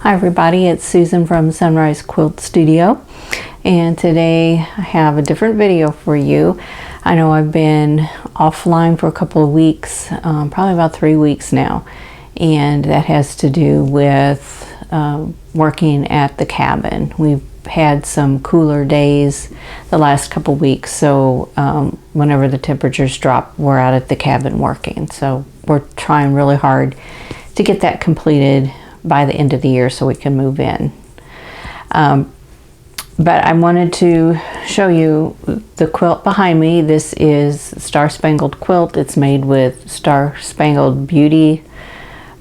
Hi everybody, it's Susan from Sunrise Quilt Studio, and today I have a different video for you. I know I've been offline for a couple of weeks, probably about 3 weeks now, and that has to do with working at the cabin. We've had some cooler days the last couple of weeks, so whenever the temperatures drop, we're out at the cabin working. So we're trying really hard to get that completed by the end of the year so we can move in. But I wanted to show you the quilt behind me. This is Star Spangled Quilt. It's made with Star Spangled Beauty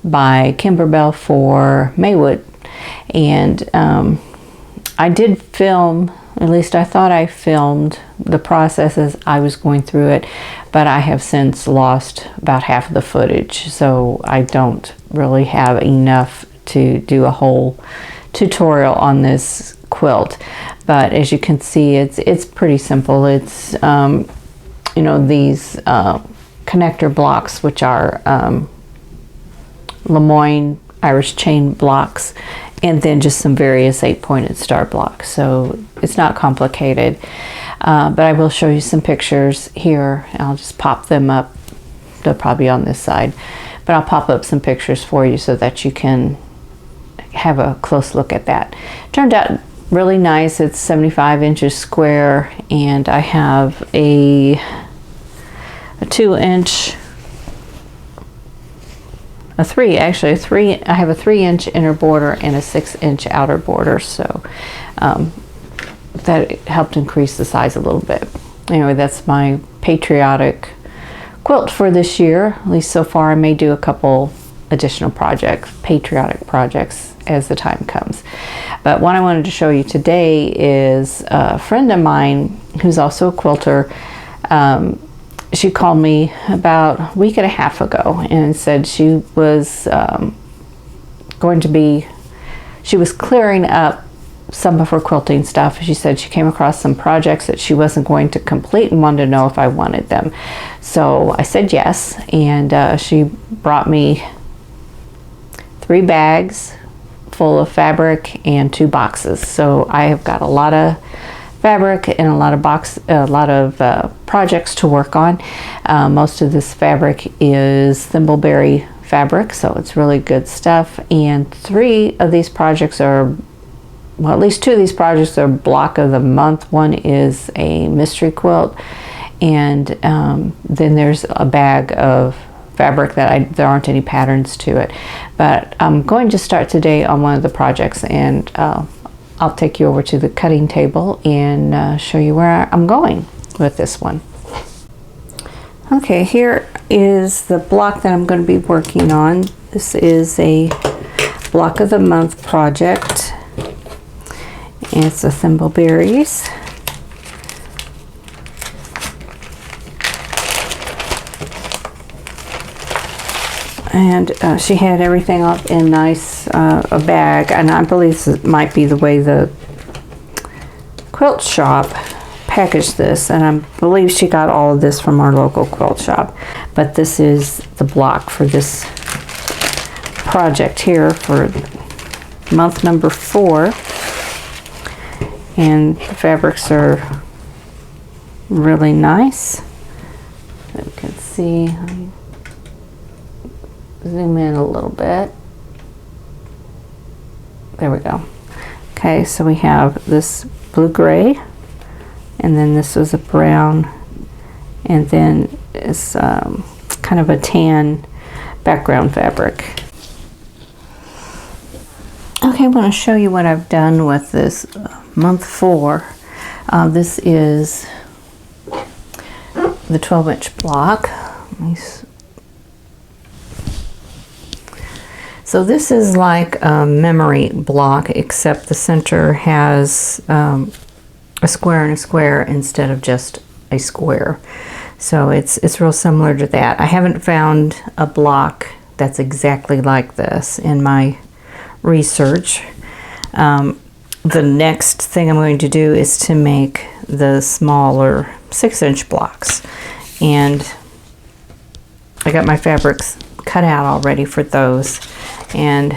by Kimberbell for Maywood. And I did film, at least I thought I filmed the process as I was going through it, but I have since lost about half of the footage, so I don't really have enough to do a whole tutorial on this quilt. But as you can see, it's pretty simple. It's you know, these connector blocks, which are Lemoyne Irish chain blocks, and then just some various 8-pointed star blocks. So it's not complicated, but I will show you some pictures here. I'll just pop them up. They'll probably be on this side, but I'll pop up some pictures for you so that you can have a close look at that. Turned out really nice. It's 75 inches square, and I have a 2-inch, I have a 3-inch inner border and a 6-inch outer border, so that helped increase the size a little bit. Anyway, that's my patriotic quilt for this year. At least so far. I may do a couple additional projects, patriotic projects, as the time comes. But what I wanted to show you today is a friend of mine who's also a quilter. She called me about a week and a half ago and said she was she was clearing up some of her quilting stuff. She said she came across some projects that she wasn't going to complete and wanted to know if I wanted them. So I said yes, and she brought me 3 bags full of fabric and 2 boxes. So I have got a lot of fabric and a lot of projects to work on. Most of this fabric is Thimbleberry fabric, so it's really good stuff. And 3 of these projects are, well, at least 2 of these projects are block of the month. One is a mystery quilt, and then there's a bag of fabric that there aren't any patterns to it. But I'm going to start today on one of the projects, and I'll take you over to the cutting table and show you where I'm going with this one. Okay, here is the block that I'm going to be working on. This is a block of the month project. It's a Thimbleberries. And she had everything up in nice a bag, and I believe this might be the way the quilt shop packaged this, and I believe she got all of this from our local quilt shop. But this is the block for this project here for month number 4, and the fabrics are really nice. You can see. Zoom in a little bit. There we go. Okay, so we have this blue-gray, and then this was a brown, and then it's kind of a tan background fabric. Okay, I want to show you what I've done with this month 4. This is the 12-inch block. So this is like a memory block, except the center has a square and a square instead of just a square. So it's real similar to that. I haven't found a block that's exactly like this in my research. The next thing I'm going to do is to make the smaller 6-inch blocks. And I got my fabrics cut out already for those. And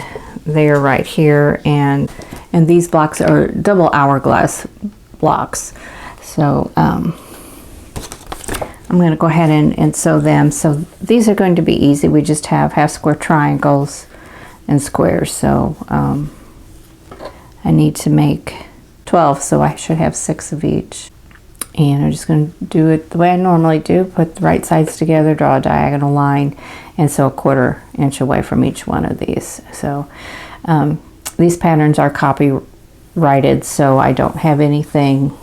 there right here, and these blocks are double hourglass blocks. So I'm going to go ahead and sew them. So these are going to be easy. We just have half square triangles and squares. So I need to make 12, so I should have 6 of each. And I'm just going to do it the way I normally do. Put the right sides together, draw a diagonal line, and sew a 1/4 inch away from each one of these. So these patterns are copyrighted, so I don't have anything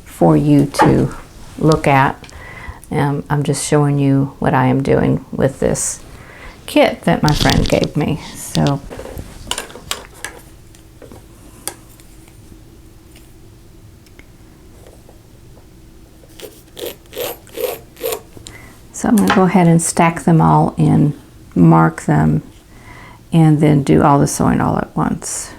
for you to look at. I'm just showing you what I am doing with this kit that my friend gave me. So I'm going to go ahead and stack them all and mark them, and then do all the sewing all at once.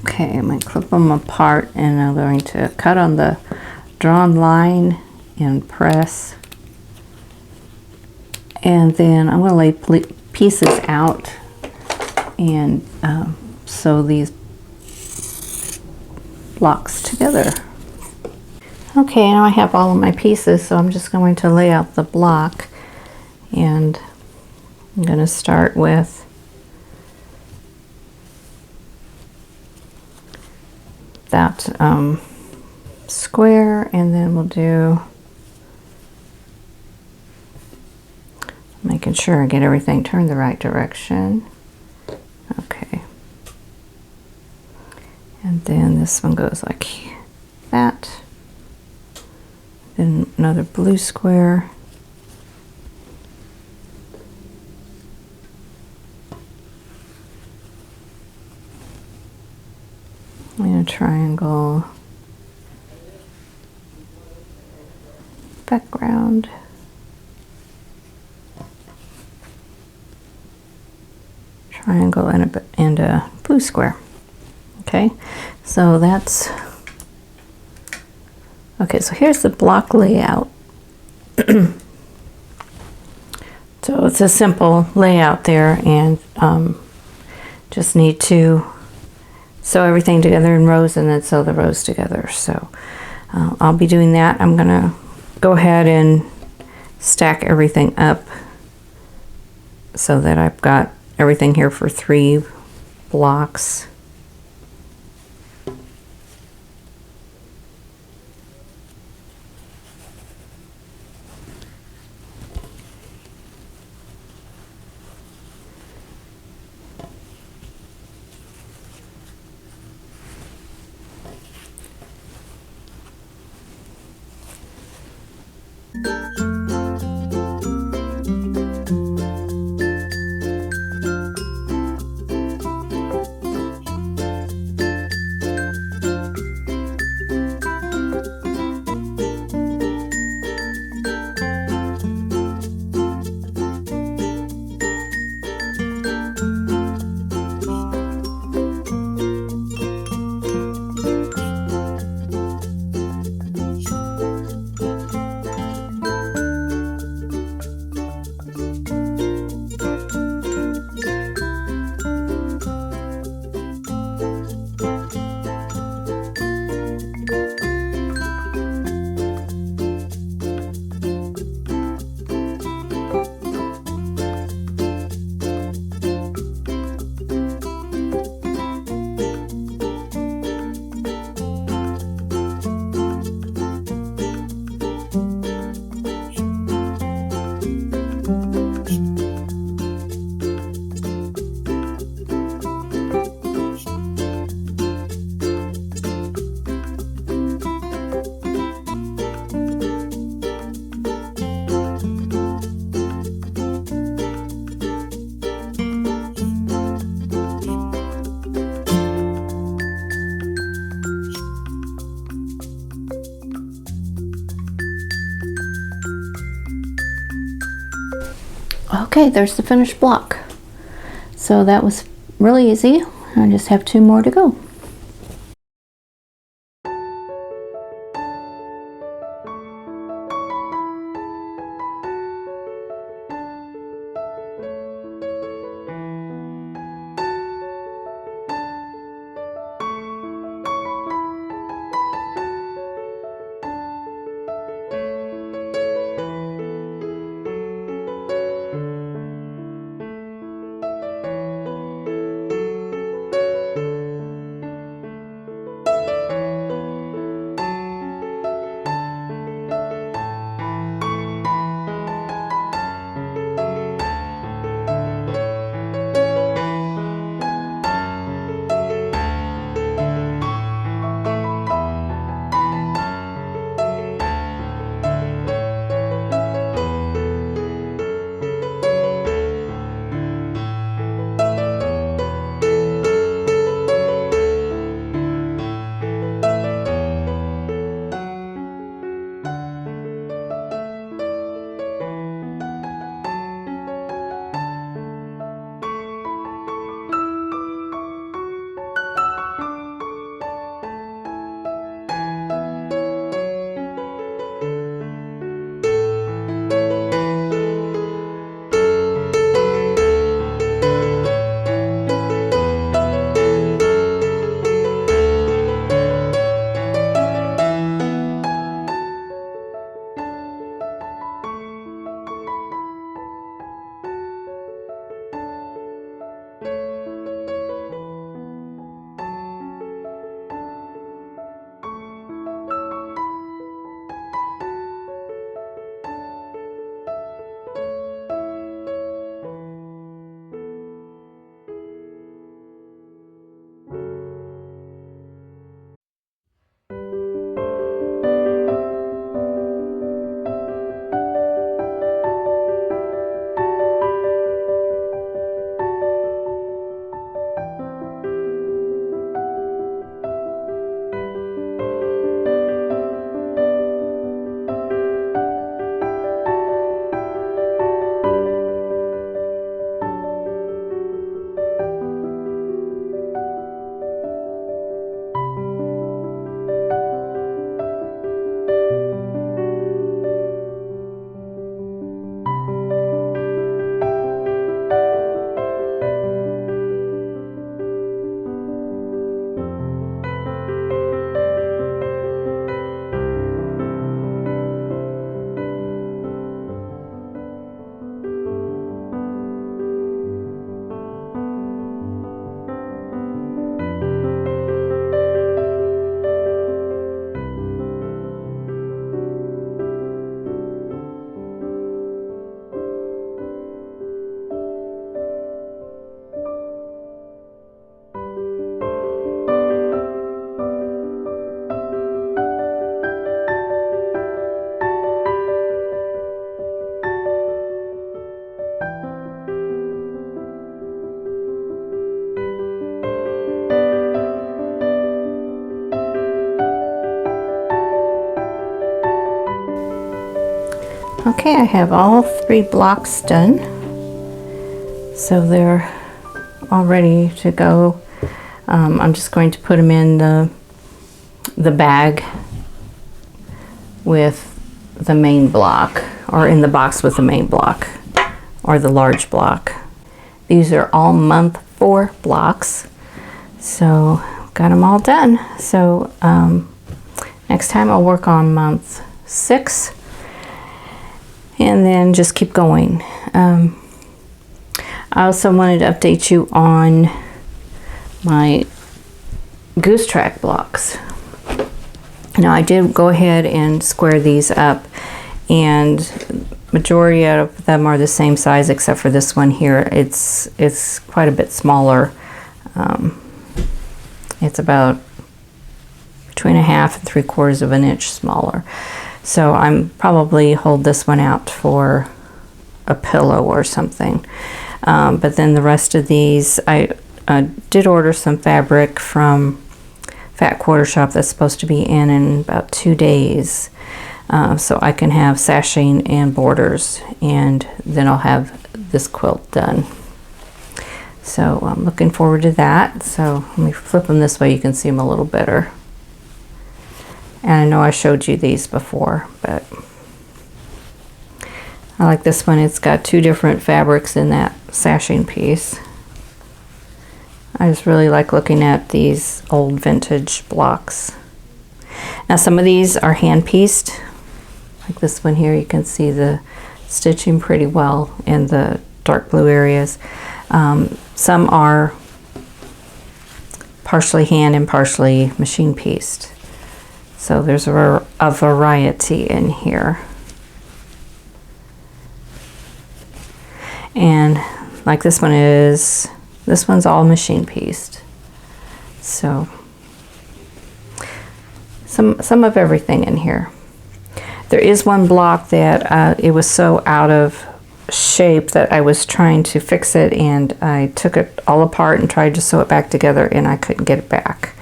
Okay, I'm going to clip them apart, and I'm going to cut on the drawn line and press. And then I'm going to lay pieces out and sew these blocks together. Okay, now I have all of my pieces, so I'm just going to lay out the block, and I'm going to start with that square, and then we'll do, making sure I get everything turned the right direction. Okay, and then this one goes like that, then another blue square, and a triangle background, triangle, and a blue square. Okay, so that's okay. So here's the block layout. So it's a simple layout there, and just need to sew everything together in rows, and then sew the rows together. So I'll be doing that. I'm gonna go ahead and stack everything up so that I've got everything here for 3 blocks. Okay, there's the finished block. So that was really easy. I just have 2 more to go. Okay, I have all 3 blocks done, so they're all ready to go. I'm just going to put them in the bag with the main block, or in the box with the main block, or the large block. These are all month 4 blocks, so got them all done. So next time I'll work on month 6, and then just keep going. I also wanted to update you on my Goose Track blocks. Now I did go ahead and square these up, and majority of them are the same size except for this one here. It's quite a bit smaller. It's about between 1/2 and 3/4 of an inch smaller. So I'm probably hold this one out for a pillow or something. But then the rest of these, I did order some fabric from Fat Quarter Shop that's supposed to be in about 2 days. So I can have sashing and borders, and then I'll have this quilt done. So I'm looking forward to that. So let me flip them this way you can see them a little better. And I know I showed you these before, but I like this one. It's got two different fabrics in that sashing piece. I just really like looking at these old vintage blocks. Now some of these are hand pieced. Like this one here, you can see the stitching pretty well in the dark blue areas. Some are partially hand and partially machine pieced. So there's a variety in here. And like this one's all machine pieced. So some of everything in here. There is one block that it was so out of shape that I was trying to fix it, and I took it all apart and tried to sew it back together, and I couldn't get it back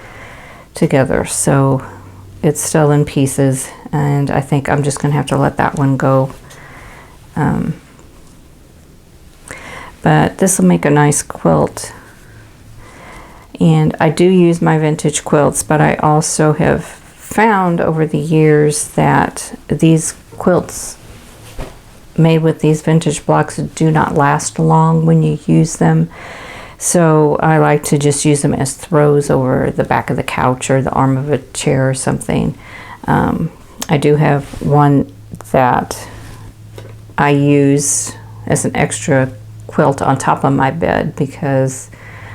together. So it's still in pieces, and I think I'm just gonna have to let that one go. But this will make a nice quilt. And I do use my vintage quilts, but I also have found over the years that these quilts made with these vintage blocks do not last long when you use them. So I like to just use them as throws over the back of the couch or the arm of a chair or something. I do have one that I use as an extra quilt on top of my bed because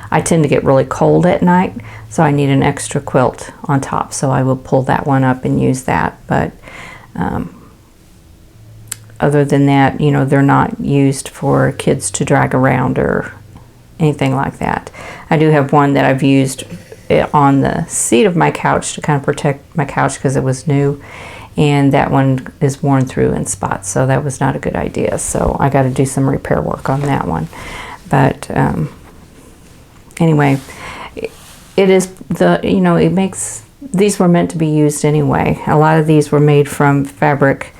I tend to get really cold at night, so I need an extra quilt on top, so I will pull that one up and use that. But other than that, you know, they're not used for kids to drag around or anything like that. I do have one that I've used on the seat of my couch to kind of protect my couch because it was new, and that one is worn through in spots, so that was not a good idea. So I got to do some repair work on that one. But anyway, it is it makes, these were meant to be used anyway. A lot of these were made from fabric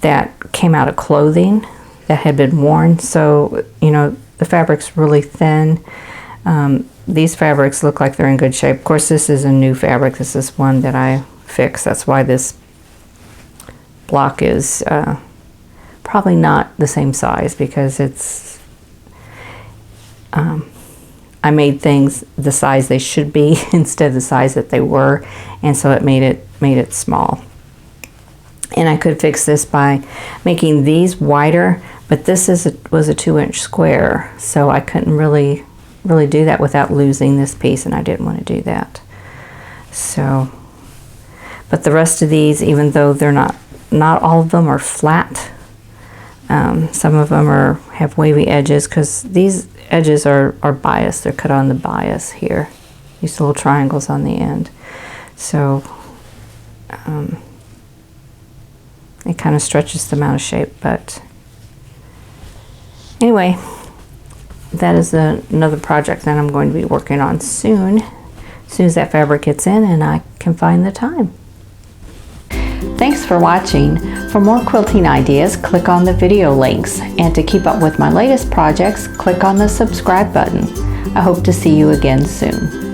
that came out of clothing that had been worn, so the fabric's really thin. These fabrics look like they're in good shape. Of course, this is a new fabric. This is one that I fixed. That's why this block is probably not the same size, because it's I made things the size they should be instead of the size that they were, and so it made it small. And I could fix this by making these wider, but this was a 2-inch square, so I couldn't really do that without losing this piece, and I didn't want to do that. So, but the rest of these, even though they're not all of them are flat, some of them have wavy edges, because these edges are biased. They're cut on the bias here, these little triangles on the end. So it kind of stretches them out of shape. But anyway, that is another project that I'm going to be working on soon as that fabric gets in and I can find the time. Thanks for watching. For more quilting ideas, click on the video links, and to keep up with my latest projects, click on the subscribe button. I hope to see you again soon.